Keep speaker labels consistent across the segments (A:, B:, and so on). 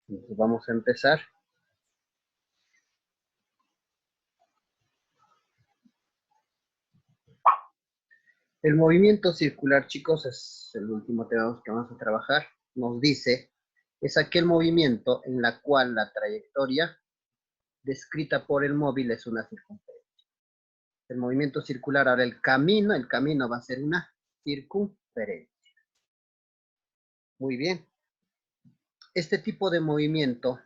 A: Entonces vamos a empezar. El movimiento circular, chicos, es el último tema que vamos a trabajar. Nos dice, es aquel movimiento en la cual la trayectoria descrita por el móvil es una circunferencia. El movimiento circular, ahora el camino va a ser una circunferencia. Muy bien. Este tipo de movimiento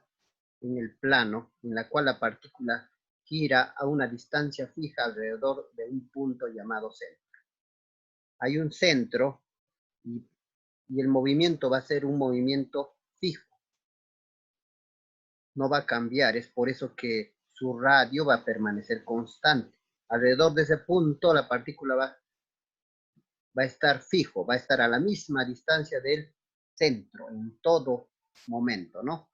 A: en el plano, en la cual la partícula gira a una distancia fija alrededor de un punto llamado centro. Hay un centro y el movimiento va a ser un movimiento fijo. No va a cambiar, es por eso que su radio va a permanecer constante. Alrededor de ese punto la partícula va a estar fijo, va a estar a la misma distancia del centro en todo momento, ¿no?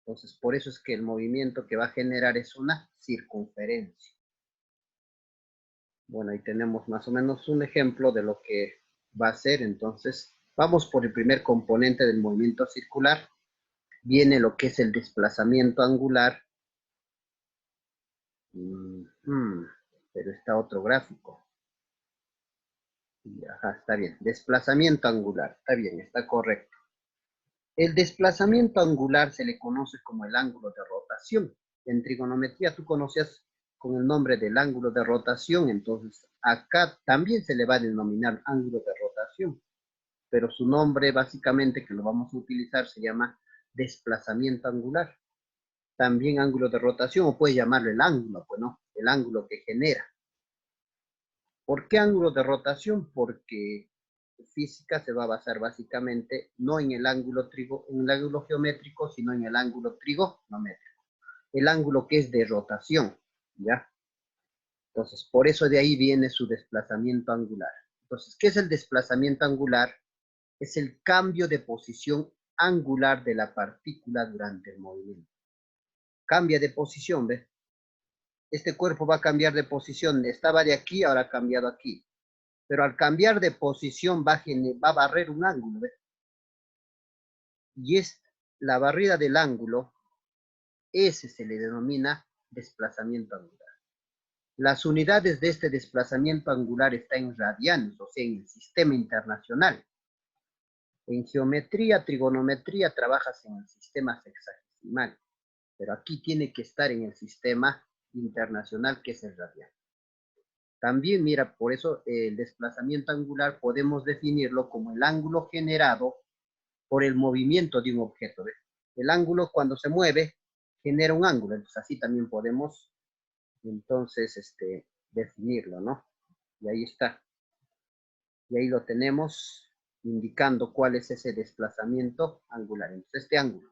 A: Entonces, por eso es que el movimiento que va a generar es una circunferencia. Bueno, ahí tenemos más o menos un ejemplo de lo que va a ser. Entonces, vamos por el primer componente del movimiento circular. Viene lo que es el desplazamiento angular. Pero está otro gráfico. Ajá, está bien. Desplazamiento angular. Está bien, está correcto. El desplazamiento angular se le conoce como el ángulo de rotación. En trigonometría tú conocías con el nombre del ángulo de rotación, entonces acá también se le va a denominar ángulo de rotación, pero su nombre básicamente que lo vamos a utilizar se llama desplazamiento angular. También ángulo de rotación, o puedes llamarlo el ángulo, pues no, el ángulo que genera. ¿Por qué ángulo de rotación? Porque física se va a basar básicamente no en el ángulo geométrico, sino en el ángulo trigonométrico. El ángulo que es de rotación, ¿ya? Entonces, por eso de ahí viene su desplazamiento angular. Entonces, ¿qué es el desplazamiento angular? Es el cambio de posición angular de la partícula durante el movimiento. Cambia de posición, ¿ves? Este cuerpo va a cambiar de posición. Estaba de aquí, ahora ha cambiado aquí. Pero al cambiar de posición va a barrer un ángulo, ¿ves? Y es la barrida del ángulo, ese se le denomina desplazamiento angular. Las unidades de este desplazamiento angular están en radianes, o sea, en el sistema internacional. En geometría, trigonometría, trabajas en el sistema sexagesimal, pero aquí tiene que estar en el sistema internacional, que es el radian. También, mira, por eso el desplazamiento angular podemos definirlo como el ángulo generado por el movimiento de un objeto. ¿Ves? El ángulo cuando se mueve genera un ángulo, entonces así también podemos entonces definirlo, ¿no? Y ahí está. Y ahí lo tenemos indicando cuál es ese desplazamiento angular. Entonces, este ángulo.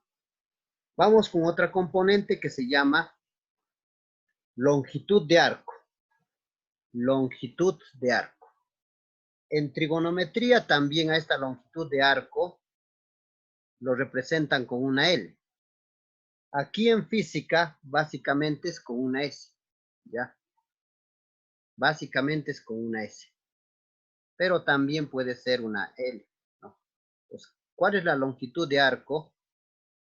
A: Vamos con otra componente que se llama longitud de arco. Longitud de arco. En trigonometría también a esta longitud de arco lo representan con una L. Aquí en física básicamente es con una S, ¿ya? Básicamente es con una S. Pero también puede ser una L, ¿no? Pues, ¿cuál es la longitud de arco?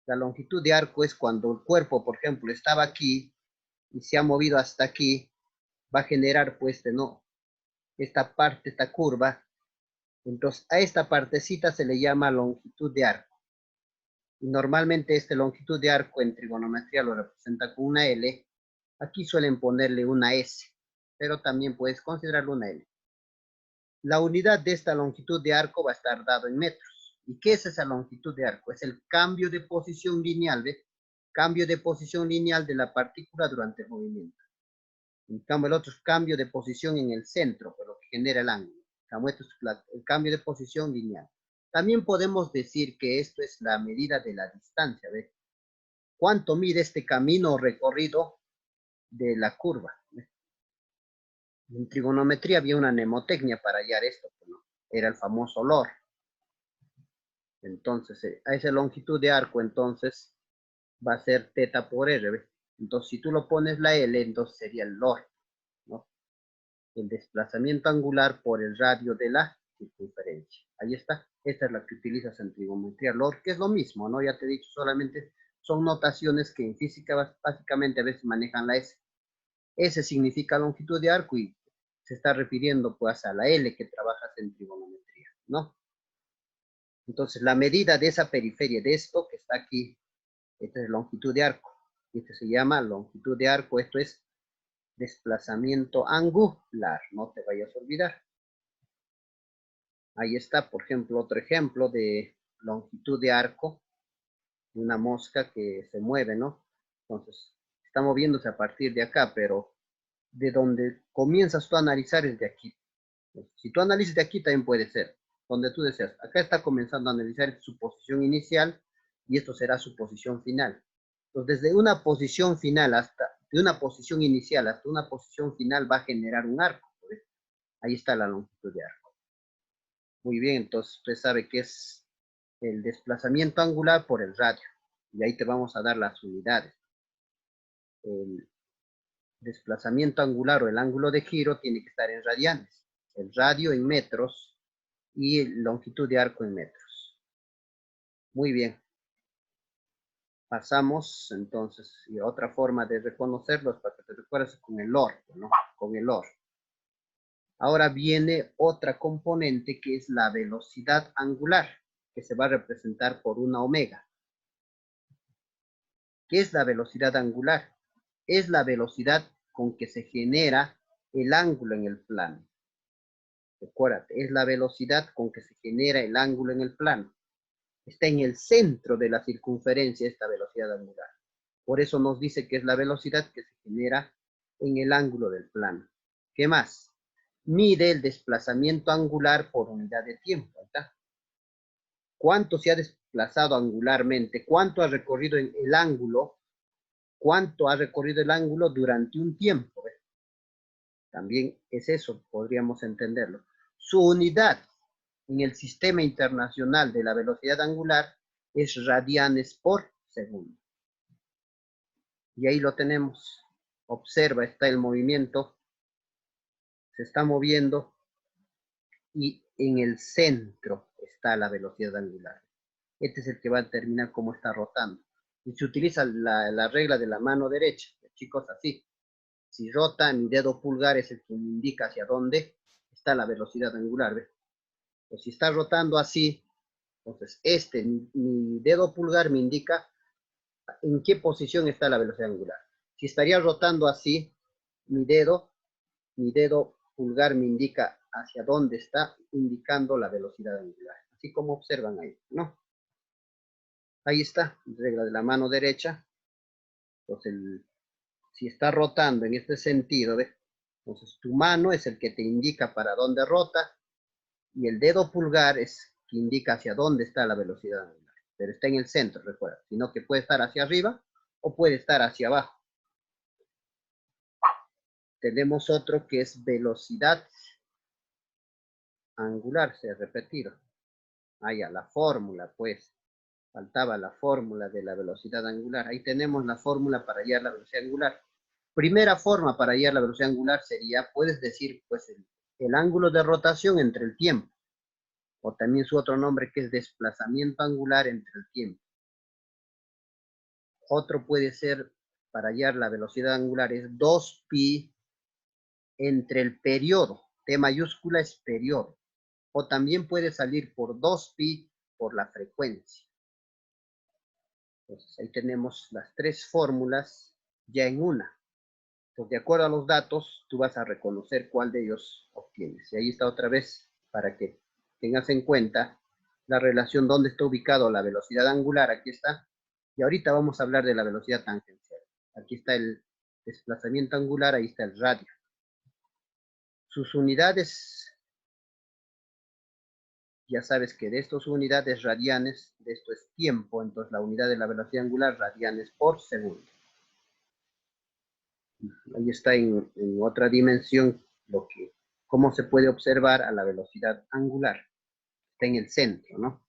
A: La longitud de arco es cuando el cuerpo, por ejemplo, estaba aquí y se ha movido hasta aquí, va a generar, pues, no, esta parte, esta curva. Entonces, a esta partecita se le llama longitud de arco. Y normalmente esta longitud de arco en trigonometría lo representa con una L. Aquí suelen ponerle una S, pero también puedes considerarlo una L. La unidad de esta longitud de arco va a estar dado en metros. ¿Y qué es esa longitud de arco? Es el cambio de posición lineal, ¿ves? Cambio de posición lineal de la partícula durante el movimiento. En cambio, el otro es cambio de posición en el centro, por lo que genera el ángulo. Esto es el cambio de posición lineal. También podemos decir que esto es la medida de la distancia, ¿ves? ¿Cuánto mide este camino recorrido de la curva? ¿Ves? En trigonometría había una mnemotecnia para hallar esto, ¿no? Era el famoso LOR. Entonces, a esa longitud de arco, entonces, va a ser teta por R, ¿ves? Entonces, si tú lo pones la L, entonces sería el LOR, ¿no? El desplazamiento angular por el radio de la circunferencia. Ahí está. Esta es la que utilizas en trigonometría LOR, que es lo mismo, ¿no? Ya te he dicho, solamente son notaciones que en física básicamente a veces manejan la S. S significa longitud de arco y se está refiriendo pues a la L que trabajas en trigonometría, ¿no? Entonces la medida de esa periferia, de esto que está aquí, esta es longitud de arco. Este se llama longitud de arco, esto es desplazamiento angular, no te vayas a olvidar. Ahí está, por ejemplo, otro ejemplo de longitud de arco de una mosca que se mueve, ¿no? Entonces, está moviéndose a partir de acá, pero de donde comienzas tú a analizar es de aquí. Si tú analizas de aquí también puede ser, donde tú deseas. Acá está comenzando a analizar su posición inicial y esto será su posición final. Entonces, desde una posición final de una posición inicial hasta una posición final va a generar un arco. ¿Ves? Ahí está la longitud de arco. Muy bien, entonces usted sabe que es el desplazamiento angular por el radio. Y ahí te vamos a dar las unidades. El desplazamiento angular o el ángulo de giro tiene que estar en radianes. El radio en metros y longitud de arco en metros. Muy bien. Pasamos entonces, y otra forma de reconocerlos para que te recuerdes con el OR, ¿no? Con el OR. Ahora viene otra componente que es la velocidad angular, que se va a representar por una omega. ¿Qué es la velocidad angular? Es la velocidad con que se genera el ángulo en el plano. Recuérdate, es la velocidad con que se genera el ángulo en el plano. Está en el centro de la circunferencia esta velocidad angular. Por eso nos dice que es la velocidad que se genera en el ángulo del plano. ¿Qué más? Mide el desplazamiento angular por unidad de tiempo. ¿Está? ¿Cuánto se ha desplazado angularmente? ¿Cuánto ha recorrido el ángulo? ¿Cuánto ha recorrido el ángulo durante un tiempo? ¿Ves? También es eso, podríamos entenderlo. Su unidad en el sistema internacional de la velocidad angular es radianes por segundo. Y ahí lo tenemos. Observa, está el movimiento, se está moviendo y en el centro está la velocidad angular. Este es el que va a determinar cómo está rotando. Y se utiliza la regla de la mano derecha, chicos, así. Si rota, mi dedo pulgar es el que me indica hacia dónde está la velocidad angular. ¿Ves? O si está rotando así, entonces mi dedo pulgar me indica en qué posición está la velocidad angular. Si estaría rotando así, mi dedo pulgar me indica hacia dónde está indicando la velocidad angular. Así como observan ahí, ¿no? Ahí está, regla de la mano derecha. Entonces, si está rotando en este sentido, ¿ves? Entonces, tu mano es el que te indica para dónde rota y el dedo pulgar es que indica hacia dónde está la velocidad angular. Pero está en el centro, recuerda. Sino que puede estar hacia arriba o puede estar hacia abajo. Tenemos otro que es velocidad angular, se ha repetido. Ah, ya, la fórmula, pues. Faltaba la fórmula de la velocidad angular. Ahí tenemos la fórmula para hallar la velocidad angular. Primera forma para hallar la velocidad angular sería, puedes decir, pues, el ángulo de rotación entre el tiempo. O también su otro nombre que es desplazamiento angular entre el tiempo. Otro puede ser, para hallar la velocidad angular, es 2pi entre el periodo. T mayúscula es periodo. O también puede salir por 2pi por la frecuencia. Entonces ahí tenemos las tres fórmulas ya en una. Entonces, de acuerdo a los datos, tú vas a reconocer cuál de ellos obtienes. Y ahí está otra vez para que tengas en cuenta la relación donde está ubicado la velocidad angular. Aquí está. Y ahorita vamos a hablar de la velocidad tangencial. Aquí está el desplazamiento angular, ahí está el radio. Sus unidades, ya sabes que de estas unidades radianes, de esto es tiempo, entonces la unidad de la velocidad angular, radianes por segundo. Ahí está en otra dimensión cómo se puede observar a la velocidad angular. Está en el centro, ¿no?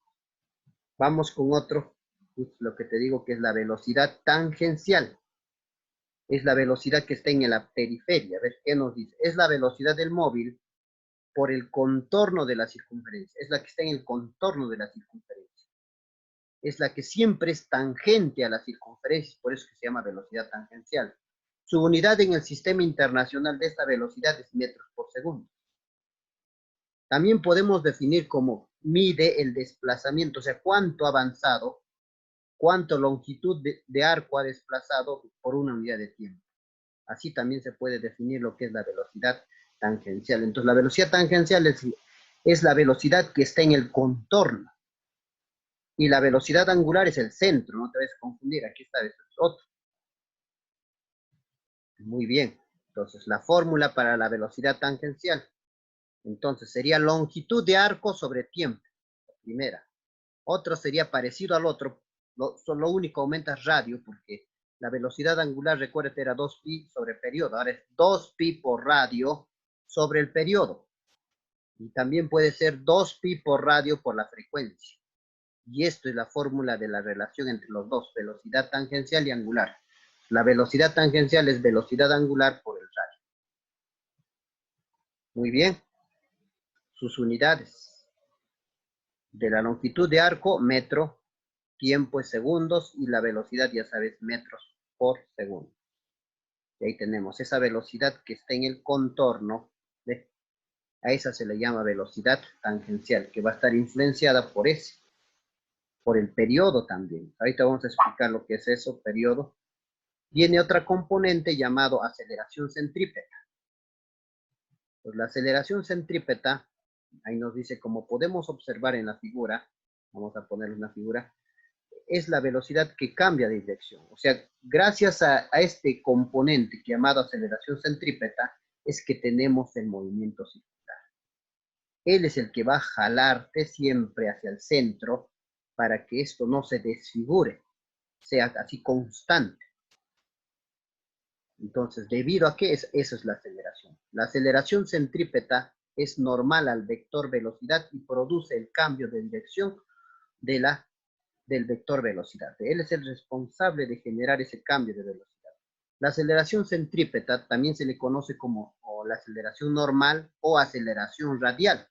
A: Vamos con otro, lo que te digo que es la velocidad tangencial. Es la velocidad que está en la periferia. A ver, ¿qué nos dice? Es la velocidad del móvil por el contorno de la circunferencia. Es la que está en el contorno de la circunferencia. es la que siempre es tangente a la circunferencia, por eso que se llama velocidad tangencial. Su unidad en el sistema internacional de esta velocidad es metros por segundo. También podemos definir como mide el desplazamiento, o sea, cuánto ha avanzado, cuánto longitud de arco ha desplazado por una unidad de tiempo. Así también se puede definir lo que es la velocidad tangencial. Entonces, la velocidad tangencial es la velocidad que está en el contorno. Y la velocidad angular es el centro, no te vayas a confundir, aquí está, esto es otro. Muy bien, entonces la fórmula para la velocidad tangencial, entonces sería longitud de arco sobre tiempo, la primera. Otro sería parecido al otro, lo único aumenta radio, porque la velocidad angular, recuerda, era 2pi sobre periodo, ahora es 2pi por radio sobre el periodo. Y también puede ser 2pi por radio por la frecuencia. Y esto es la fórmula de la relación entre los dos, velocidad tangencial y angular. La velocidad tangencial es velocidad angular por el radio. Muy bien. Sus unidades. De la longitud de arco, metro, tiempo es segundos y la velocidad, ya sabes, metros por segundo. Y ahí tenemos esa velocidad que está en el contorno. ¿Ve? A esa se le llama velocidad tangencial, que va a estar influenciada por ese. Por el periodo también. Ahorita vamos a explicar lo que es eso, periodo. Viene otra componente llamado aceleración centrípeta. Pues la aceleración centrípeta, ahí nos dice, como podemos observar en la figura, vamos a poner una figura, es la velocidad que cambia de dirección. O sea, gracias a este componente llamado aceleración centrípeta, es que tenemos el movimiento circular. Él es el que va a jalarte siempre hacia el centro para que esto no se desfigure, sea así constante. Entonces, ¿debido a qué? Eso es la aceleración. La aceleración centrípeta es normal al vector velocidad y produce el cambio de dirección del vector velocidad. Él es el responsable de generar ese cambio de velocidad. La aceleración centrípeta también se le conoce como la aceleración normal o aceleración radial.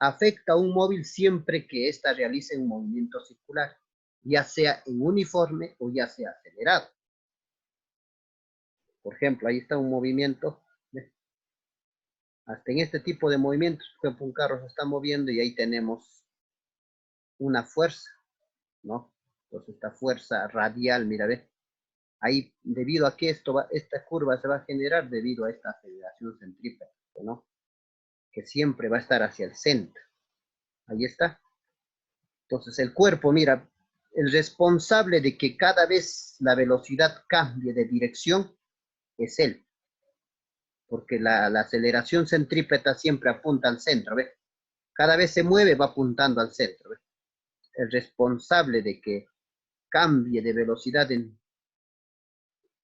A: Afecta a un móvil siempre que ésta realice un movimiento circular, ya sea en uniforme o ya sea acelerado. Por ejemplo, ahí está un movimiento. Hasta en este tipo de movimientos, por ejemplo, un carro se está moviendo y ahí tenemos una fuerza, ¿no? Entonces, esta fuerza radial, mira, ve. Ahí, debido a que esta curva se va a generar debido a esta aceleración centrípeta, ¿no? Que siempre va a estar hacia el centro. Ahí está. Entonces, el cuerpo, mira, el responsable de que cada vez la velocidad cambie de dirección es él. Porque la aceleración centrípeta siempre apunta al centro, ¿ves? Cada vez se mueve, va apuntando al centro, ¿ves? El responsable de que cambie de velocidad en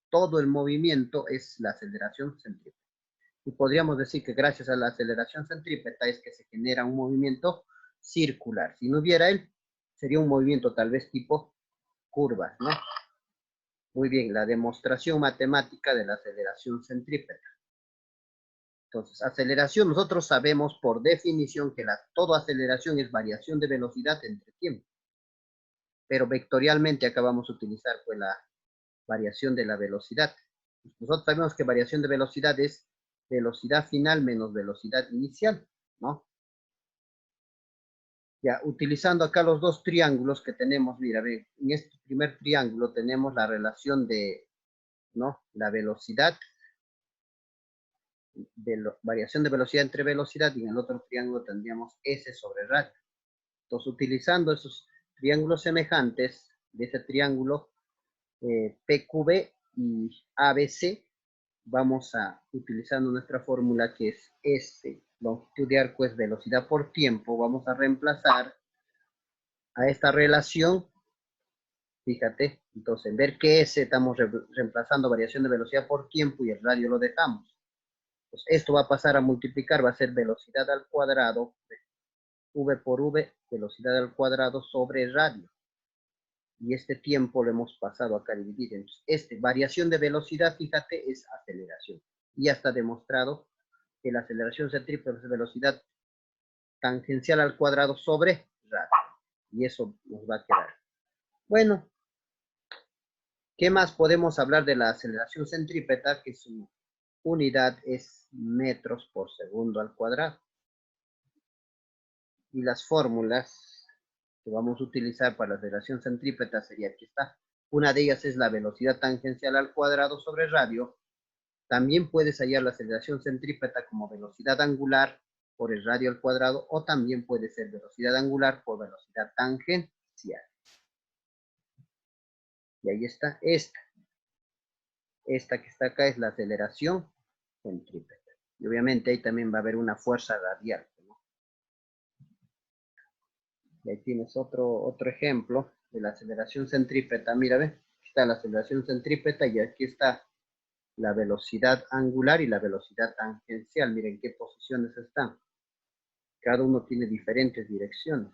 A: todo el movimiento es la aceleración centrípeta. Y podríamos decir que gracias a la aceleración centrípeta es que se genera un movimiento circular. Si no hubiera él, sería un movimiento tal vez tipo curvas, ¿no? Muy bien, la demostración matemática de la aceleración centrípeta. Entonces, aceleración, nosotros sabemos por definición que toda aceleración es variación de velocidad entre tiempo. Pero vectorialmente acá vamos a utilizar pues la variación de la velocidad. Nosotros sabemos que variación de velocidad es velocidad final menos velocidad inicial, ¿no? Ya, utilizando acá los dos triángulos que tenemos, mira, en este primer triángulo tenemos la relación de, ¿no? La velocidad, variación de velocidad entre velocidad, y en el otro triángulo tendríamos S sobre radio. Entonces, utilizando esos triángulos semejantes, de ese triángulo PQB y ABC, vamos a, utilizando nuestra fórmula que es longitud de arco es velocidad por tiempo, vamos a reemplazar a esta relación, fíjate, entonces en ver que S estamos reemplazando variación de velocidad por tiempo y el radio lo dejamos. Pues esto va a pasar a multiplicar, va a ser velocidad al cuadrado, V por V, velocidad al cuadrado sobre radio. Y este tiempo lo hemos pasado acá a dividir. Entonces, variación de velocidad, fíjate, es aceleración. Y ya está demostrado que la aceleración centrípeta es velocidad tangencial al cuadrado sobre radio. Y eso nos va a quedar. Bueno, ¿qué más podemos hablar de la aceleración centrípeta? Que su unidad es metros por segundo al cuadrado. Y las fórmulas que vamos a utilizar para la aceleración centrípeta sería, aquí está. Una de ellas es la velocidad tangencial al cuadrado sobre radio. También puedes hallar la aceleración centrípeta como velocidad angular por el radio al cuadrado, o también puede ser velocidad angular por velocidad tangencial. Y ahí está esta. Esta que está acá es la aceleración centrípeta. Y obviamente ahí también va a haber una fuerza radial, ¿no? Y ahí tienes otro ejemplo de la aceleración centrípeta. Mira, ve, aquí está la aceleración centrípeta y aquí está la velocidad angular y la velocidad tangencial. Miren qué posiciones están. Cada uno tiene diferentes direcciones.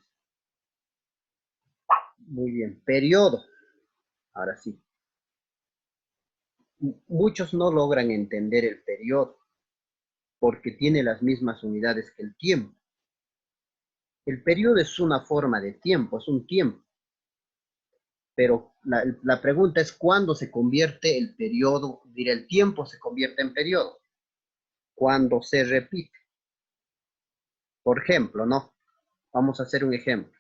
A: Muy bien, periodo. Ahora sí. Muchos no logran entender el periodo porque tiene las mismas unidades que el tiempo. El periodo es una forma de tiempo, es un tiempo. Pero la pregunta es cuándo se convierte el periodo, diré, el tiempo se convierte en periodo. Cuando se repite. Por ejemplo, ¿no? Vamos a hacer un ejemplo.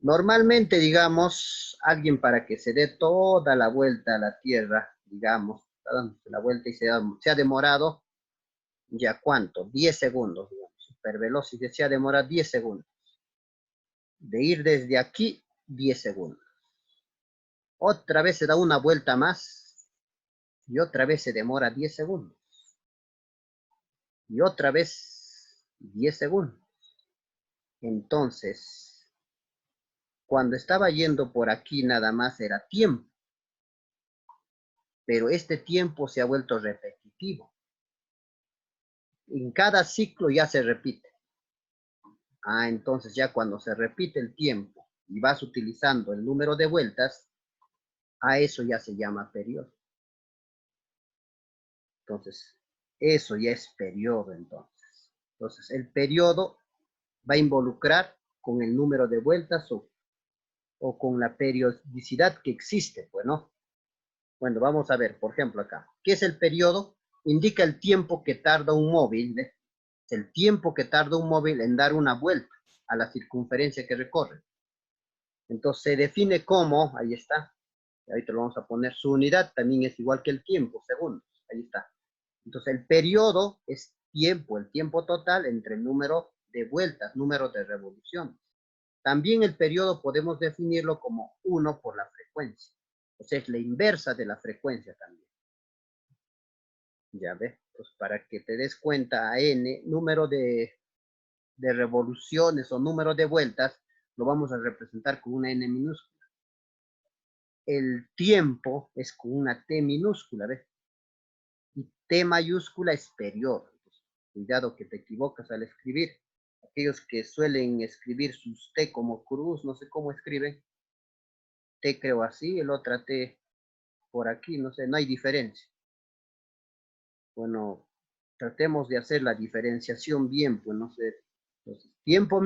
A: Normalmente, digamos, alguien para que se dé toda la vuelta a la Tierra, digamos, está dándose la vuelta y se ha demorado, ¿ya cuánto? 10 segundos, digamos. Super velocidad se ha demorado 10 segundos. De ir desde aquí, 10 segundos. Otra vez se da una vuelta más y otra vez se demora 10 segundos. Y otra vez 10 segundos. Entonces, cuando estaba yendo por aquí nada más era tiempo, pero este tiempo se ha vuelto repetitivo. En cada ciclo ya se repite. Entonces ya cuando se repite el tiempo y vas utilizando el número de vueltas, a eso ya se llama periodo. Entonces, eso ya es periodo entonces. Entonces, el periodo va a involucrar con el número de vueltas o con la periodicidad que existe, pues, ¿no? Bueno, vamos a ver, por ejemplo, acá. ¿Qué es el periodo? Indica el tiempo que tarda un móvil, ¿eh? El tiempo que tarda un móvil en dar una vuelta a la circunferencia que recorre. Entonces se define como, ahí está, ahorita lo vamos a poner, su unidad también es igual que el tiempo, segundos, ahí está. Entonces el periodo es tiempo, el tiempo total entre el número de vueltas, número de revoluciones. También el periodo podemos definirlo como 1 por la frecuencia. O sea, es la inversa de la frecuencia también. Ya ves, pues para que te des cuenta, a n, número de revoluciones o número de vueltas, lo vamos a representar con una n minúscula. El tiempo es con una t minúscula, ¿ves? Y t mayúscula es periodo. Entonces, cuidado que te equivocas al escribir. Aquellos que suelen escribir sus t como cruz, no sé cómo escriben. T creo así, el otra t por aquí, no sé, no hay diferencia. Bueno, tratemos de hacer la diferenciación bien, pues no sé. Entonces, tiempo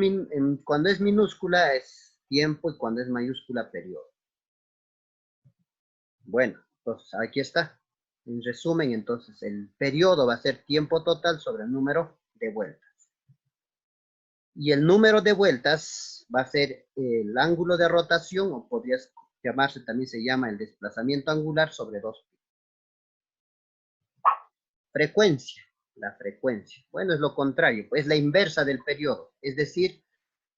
A: cuando es minúscula es tiempo y cuando es mayúscula periodo. Bueno, entonces aquí está. En resumen, entonces el periodo va a ser tiempo total sobre el número de vueltas. Y el número de vueltas va a ser el ángulo de rotación, o podría llamarse, también se llama el desplazamiento angular sobre 2 pi. Frecuencia, la frecuencia. Bueno, es lo contrario, es la inversa del periodo. Es decir,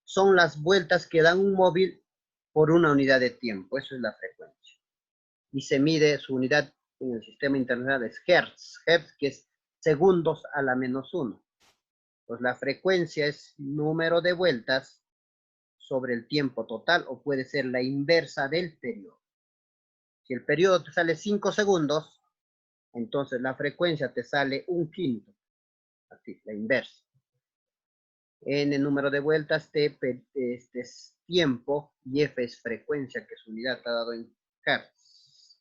A: son las vueltas que dan un móvil por una unidad de tiempo. Eso es la frecuencia. Y se mide su unidad en el sistema internacional es Hertz. Hertz, que es segundos a la -1. Pues la frecuencia es número de vueltas sobre el tiempo total, o puede ser la inversa del periodo. Si el periodo te sale 5 segundos, entonces la frecuencia te sale 1/5. Así, la inversa. N número de vueltas, T es tiempo y F es frecuencia, que su unidad está dado en Hertz.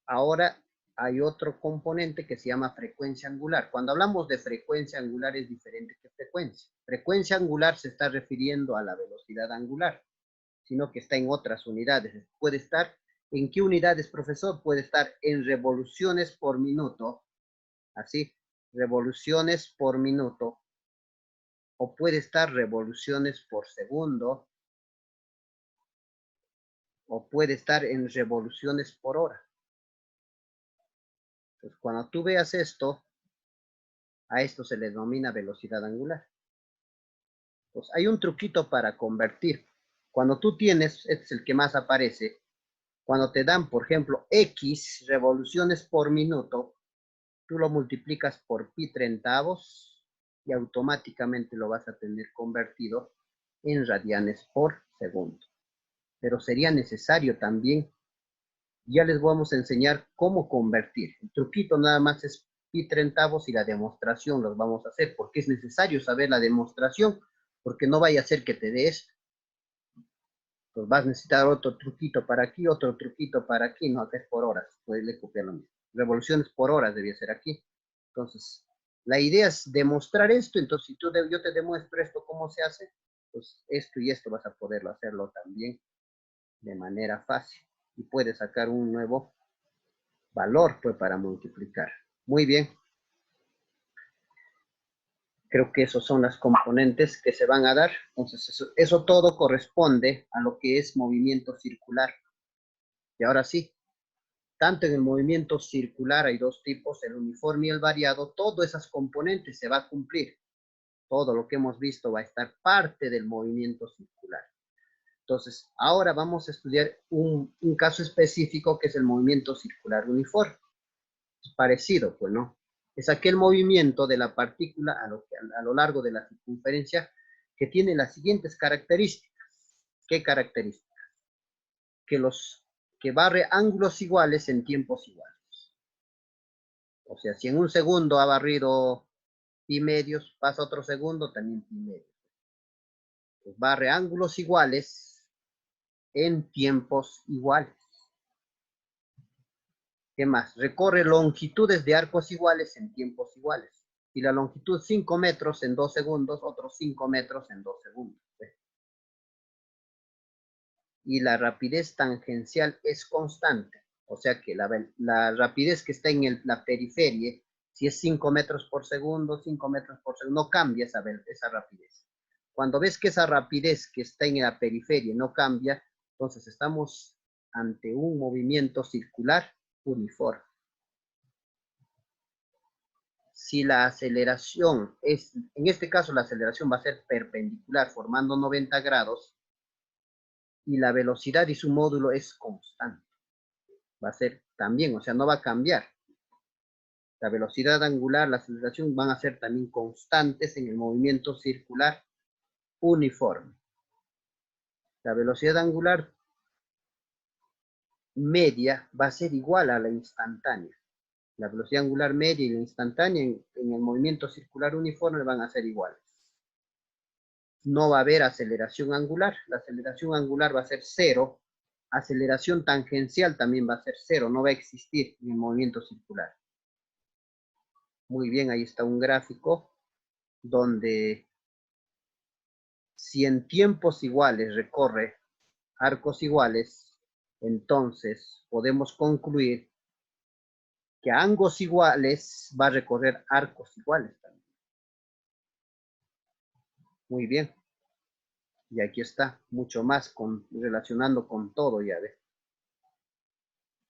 A: Ahora hay otro componente que se llama frecuencia angular. Cuando hablamos de frecuencia angular es diferente que frecuencia. Frecuencia angular se está refiriendo a la velocidad angular, sino que está en otras unidades. Puede estar, ¿en qué unidades, profesor? Puede estar en revoluciones por minuto, así, revoluciones por minuto, o puede estar revoluciones por segundo, o puede estar en revoluciones por hora. Entonces, cuando tú veas esto, a esto se le denomina velocidad angular. Pues hay un truquito para convertir. Cuando tú tienes, este es el que más aparece, cuando te dan, por ejemplo, X revoluciones por minuto, tú lo multiplicas por pi treintavos y automáticamente lo vas a tener convertido en radianes por segundo. Pero sería necesario también, ya les vamos a enseñar cómo convertir. El truquito nada más es pi treintavos y la demostración los vamos a hacer, porque es necesario saber la demostración, porque no vaya a ser que te dé esto. Pues vas a necesitar otro truquito para aquí, otro truquito para aquí, no, acá es por horas, puedes copiar lo mismo. Revoluciones por horas debía ser aquí. Entonces, la idea es demostrar esto, entonces si yo te demuestro esto, cómo se hace, pues esto y esto vas a poderlo hacerlo también de manera fácil. Y puedes sacar un nuevo valor, pues, para multiplicar. Muy bien. Creo que esos son las componentes que se van a dar. Entonces, eso todo corresponde a lo que es movimiento circular. Y ahora sí, tanto en el movimiento circular hay dos tipos, el uniforme y el variado, todas esas componentes se va a cumplir. Todo lo que hemos visto va a estar parte del movimiento circular. Entonces, ahora vamos a estudiar un caso específico que es el movimiento circular uniforme. Es parecido, pues, ¿no? Es aquel movimiento de la partícula a lo largo de la circunferencia que tiene las siguientes características. ¿Qué características? Que barre ángulos iguales en tiempos iguales. O sea, si en un segundo ha barrido pi medios, pasa otro segundo, también pi medios. Pues barre ángulos iguales en tiempos iguales. ¿Qué más? Recorre longitudes de arcos iguales en tiempos iguales. Si la longitud 5 metros en 2 segundos, otros 5 metros en 2 segundos. Y la rapidez tangencial es constante. O sea que la rapidez que está en la periferia, si es 5 metros por segundo, 5 metros por segundo, no cambia esa rapidez. Cuando ves que esa rapidez que está en la periferia no cambia, entonces estamos ante un movimiento circular uniforme. Si la aceleración es, en este caso la aceleración va a ser perpendicular, formando 90 grados, y la velocidad y su módulo es constante. Va a ser también, o sea, no va a cambiar. La velocidad angular, la aceleración van a ser también constantes en el movimiento circular uniforme. La velocidad angular media va a ser igual a la instantánea. La velocidad angular media y la instantánea en el movimiento circular uniforme van a ser iguales. No va a haber aceleración angular. La aceleración angular va a ser cero. Aceleración tangencial también va a ser cero. No va a existir en el movimiento circular. Muy bien, ahí está un gráfico donde si en tiempos iguales recorre arcos iguales, entonces podemos concluir que a ambos iguales va a recorrer arcos iguales también. Muy bien. Y aquí está, mucho más relacionando con todo, ya ve.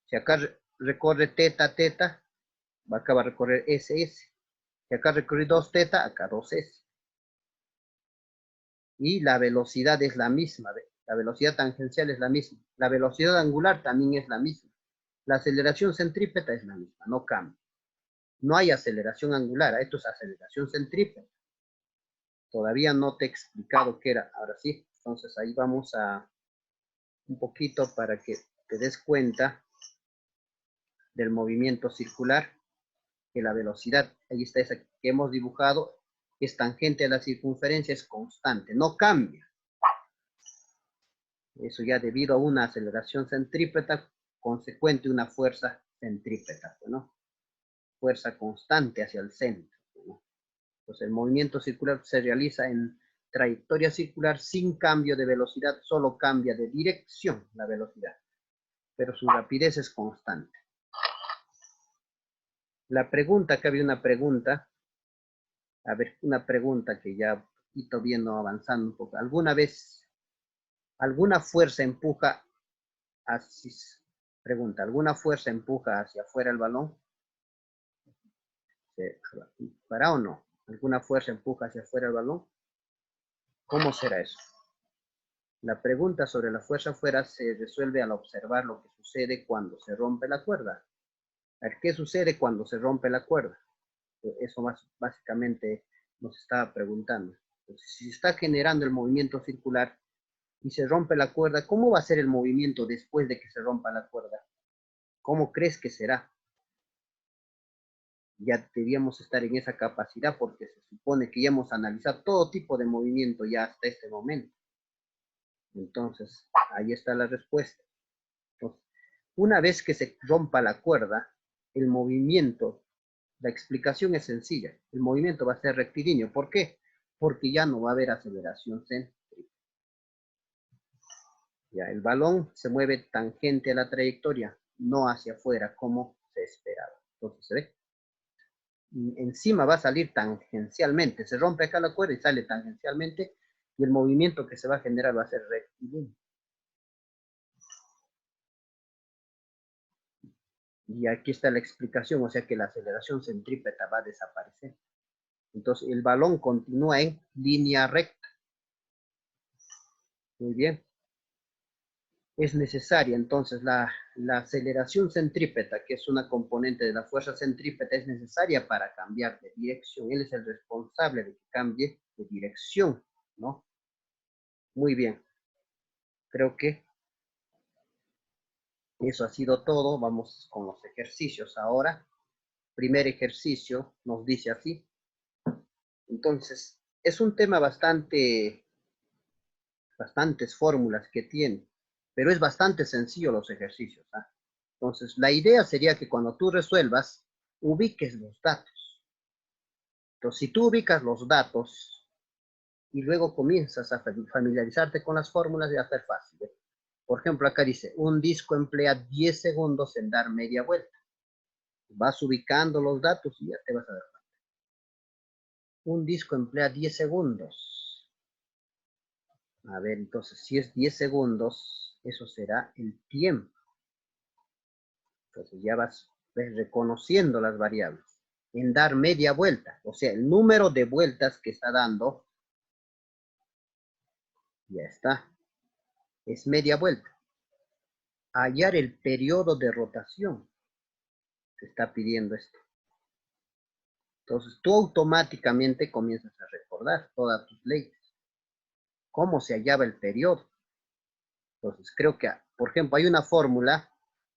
A: Si acá recorre teta, teta, acá va a recorrer SS. Si acá recorre 2 teta, acá 2S. Y la velocidad es la misma, ¿ve? La velocidad tangencial es la misma. La velocidad angular también es la misma. La aceleración centrípeta es la misma, no cambia. No hay aceleración angular, esto es aceleración centrípeta. Todavía no te he explicado qué era, ahora sí. Entonces ahí vamos a un poquito para que te des cuenta del movimiento circular, que la velocidad, ahí está esa que hemos dibujado, es tangente a la circunferencia, es constante, no cambia. Eso ya debido a una aceleración centrípeta consecuente una fuerza centrípeta, ¿no? Fuerza constante hacia el centro, ¿no? Entonces el movimiento circular se realiza en trayectoria circular sin cambio de velocidad, solo cambia de dirección la velocidad, pero su rapidez es constante. La pregunta, acá había una pregunta, a ver, una pregunta que ya poquito viendo avanzando un poco. ¿Alguna vez, alguna fuerza empuja hacia, pregunta, ¿alguna fuerza empuja hacia afuera el balón? ¿Para o no? ¿Alguna fuerza empuja hacia afuera el balón? ¿Cómo será eso? La pregunta sobre la fuerza afuera se resuelve al observar lo que sucede cuando se rompe la cuerda. A ver, ¿qué sucede cuando se rompe la cuerda? Eso básicamente nos estaba preguntando. Entonces, si se está generando el movimiento circular y se rompe la cuerda, ¿cómo va a ser el movimiento después de que se rompa la cuerda? ¿Cómo crees que será? Ya debíamos estar en esa capacidad porque se supone que ya hemos analizado todo tipo de movimiento ya hasta este momento. Entonces, ahí está la respuesta. Entonces, una vez que se rompa la cuerda, el movimiento, la explicación es sencilla. El movimiento va a ser rectilíneo. ¿Por qué? Porque ya no va a haber aceleración céntrica. Ya, el balón se mueve tangente a la trayectoria, no hacia afuera como se esperaba. Entonces, ¿se ve? Encima va a salir tangencialmente. Se rompe acá la cuerda y sale tangencialmente y el movimiento que se va a generar va a ser rectilíneo. Y aquí está la explicación, o sea que la aceleración centrípeta va a desaparecer. Entonces el balón continúa en línea recta. Muy bien. Es necesaria entonces la aceleración centrípeta, que es una componente de la fuerza centrípeta, es necesaria para cambiar de dirección. Él es el responsable de que cambie de dirección, ¿no? Muy bien. Creo que eso ha sido todo. Vamos con los ejercicios ahora. Primer ejercicio nos dice así. Entonces, es un tema bastantes fórmulas que tiene, pero es bastante sencillo los ejercicios, ¿ah? Entonces, la idea sería que cuando tú resuelvas, ubiques los datos. Entonces, si tú ubicas los datos y luego comienzas a familiarizarte con las fórmulas, ya va a ser fácil, ¿eh? Por ejemplo, acá dice, un disco emplea 10 segundos en dar media vuelta. Vas ubicando los datos y ya te vas a dar cuenta. Un disco emplea 10 segundos. A ver, entonces, si es 10 segundos, eso será el tiempo. Entonces ya vas reconociendo las variables. En dar media vuelta, o sea, el número de vueltas que está dando, ya está, es media vuelta. Hallar el periodo de rotación, te está pidiendo esto. Entonces tú automáticamente comienzas a recordar todas tus leyes. ¿Cómo se hallaba el periodo? Entonces creo que, por ejemplo, hay una fórmula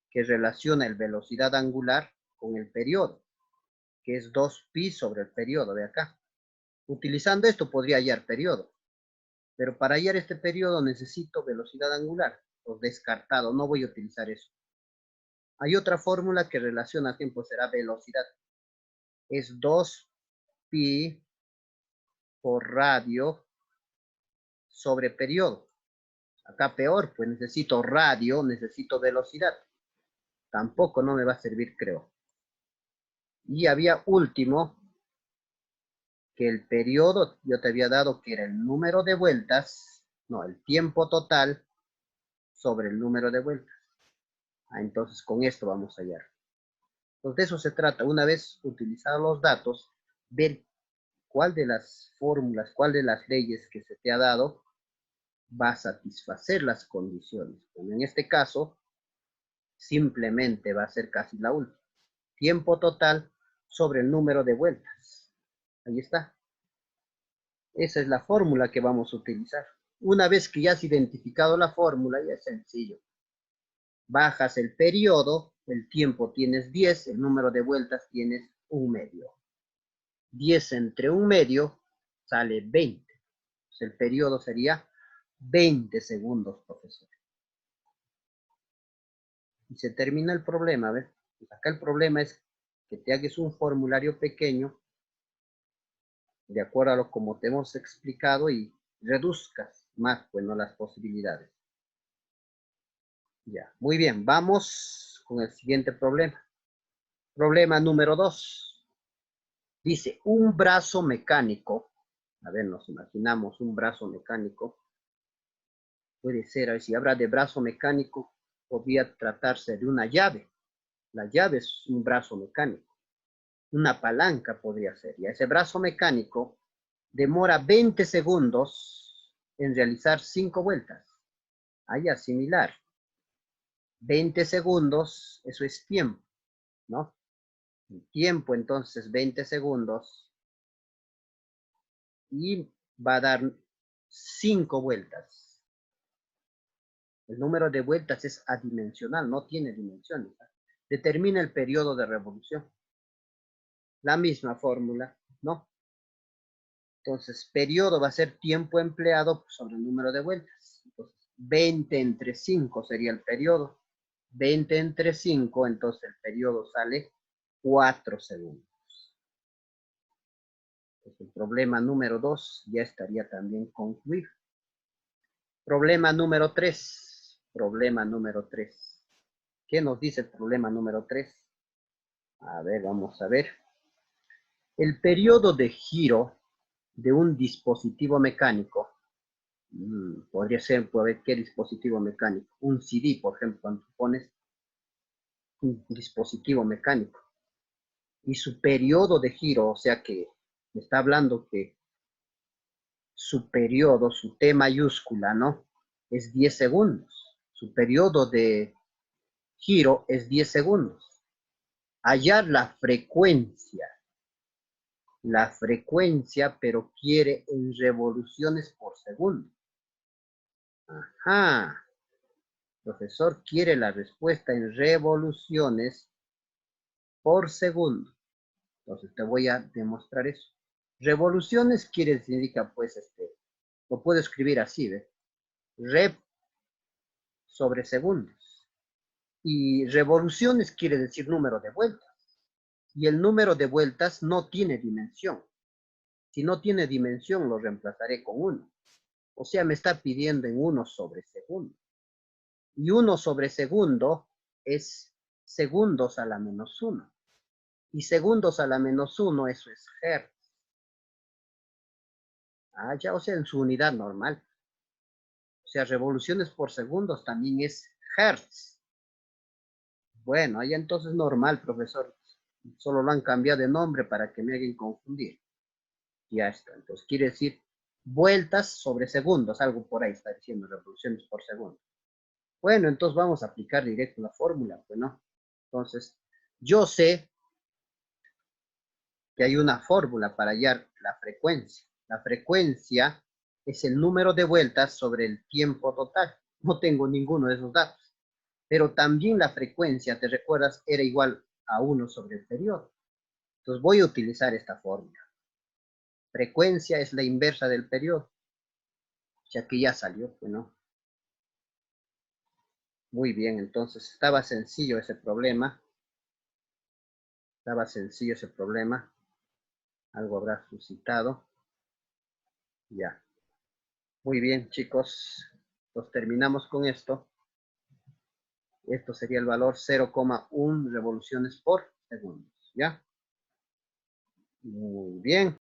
A: que relaciona el velocidad angular con el periodo, que es 2pi sobre el periodo de acá. Utilizando esto podría hallar periodo, pero para hallar este periodo necesito velocidad angular. Pues descartado, no voy a utilizar eso. Hay otra fórmula que relaciona tiempo, será velocidad. Es 2pi por radio sobre periodo. Acá peor, pues necesito radio, necesito velocidad. Tampoco no me va a servir, creo. Y había último, que el periodo, yo te había dado que era el número de vueltas, no, el tiempo total sobre el número de vueltas. Entonces con esto vamos a hallar. Entonces de eso se trata. Una vez utilizados los datos, ver cuál de las fórmulas, cuál de las leyes que se te ha dado va a satisfacer las condiciones. Como en este caso, simplemente va a ser casi la última. Tiempo total sobre el número de vueltas. Ahí está. Esa es la fórmula que vamos a utilizar. Una vez que ya has identificado la fórmula, ya es sencillo. Bajas el periodo, el tiempo tienes 10, el número de vueltas tienes 1/2. 10 entre 1/2 sale 20. Pues el periodo sería 20 segundos, profesor. Y se termina el problema, ¿ves? Pues acá el problema es que te hagas un formulario pequeño, de acuerdo a lo como te hemos explicado, y reduzcas más, pues, ¿no?, las posibilidades. Ya, muy bien, vamos con el siguiente problema. Problema número 2. Dice, un brazo mecánico, a ver, nos imaginamos un brazo mecánico, puede ser, a ver, si habla de brazo mecánico, podría tratarse de una llave. La llave es un brazo mecánico. Una palanca podría ser. Y ese brazo mecánico demora 20 segundos en realizar 5 vueltas. Allá, similar. 20 segundos, eso es tiempo, ¿no? El tiempo, entonces, 20 segundos. Y va a dar 5 vueltas. El número de vueltas es adimensional, no tiene dimensiones. Determina el periodo de revolución. La misma fórmula, ¿no? Entonces, periodo va a ser tiempo empleado sobre el número de vueltas. Entonces, 20 entre 5 sería el periodo. 20 entre 5, entonces el periodo sale 4 segundos. Entonces, el problema número 2 ya estaría también concluido. Problema número 3. Problema número 3. ¿Qué nos dice el problema número 3? A ver, vamos a ver. El periodo de giro de un dispositivo mecánico, podría ser, puede ver qué dispositivo mecánico, un CD, por ejemplo, cuando pones un dispositivo mecánico, y su periodo de giro, o sea que me está hablando que su periodo, su T mayúscula, ¿no?, es 10 segundos. Su periodo de giro es 10 segundos. Hallar la frecuencia, pero quiere en revoluciones por segundo. Ajá. Profesor quiere la respuesta en revoluciones por segundo. Entonces te voy a demostrar eso. Revoluciones significa, pues, lo puedo escribir así, ¿ves? Rev sobre segundos. Y revoluciones quiere decir número de vueltas. Y el número de vueltas no tiene dimensión. Si no tiene dimensión, lo reemplazaré con 1. O sea, me está pidiendo en 1 sobre segundo. Y 1 sobre segundo es segundos a la menos 1. Y segundos a la menos 1, eso es hertz. Ah, ya, o sea, en su unidad normal. O sea, revoluciones por segundos también es hertz. Bueno, ahí entonces normal, profesor. Solo lo han cambiado de nombre para que me hagan confundir. Ya está. Entonces quiere decir vueltas sobre segundos. Algo por ahí está diciendo, revoluciones por segundo. Bueno, entonces vamos a aplicar directo la fórmula, pues, ¿no? Entonces, yo sé que hay una fórmula para hallar la frecuencia. La frecuencia es el número de vueltas sobre el tiempo total. No tengo ninguno de esos datos. Pero también la frecuencia, ¿te recuerdas?, era igual a 1 sobre el periodo. Entonces voy a utilizar esta fórmula. Frecuencia es la inversa del periodo. Ya que ya salió, pues, ¿no? Muy bien, entonces estaba sencillo ese problema. Estaba sencillo ese problema. Algo habrá suscitado. Ya. Muy bien, chicos. Pues terminamos con esto. Esto sería el valor 0,1 revoluciones por segundo. ¿Ya? Muy bien.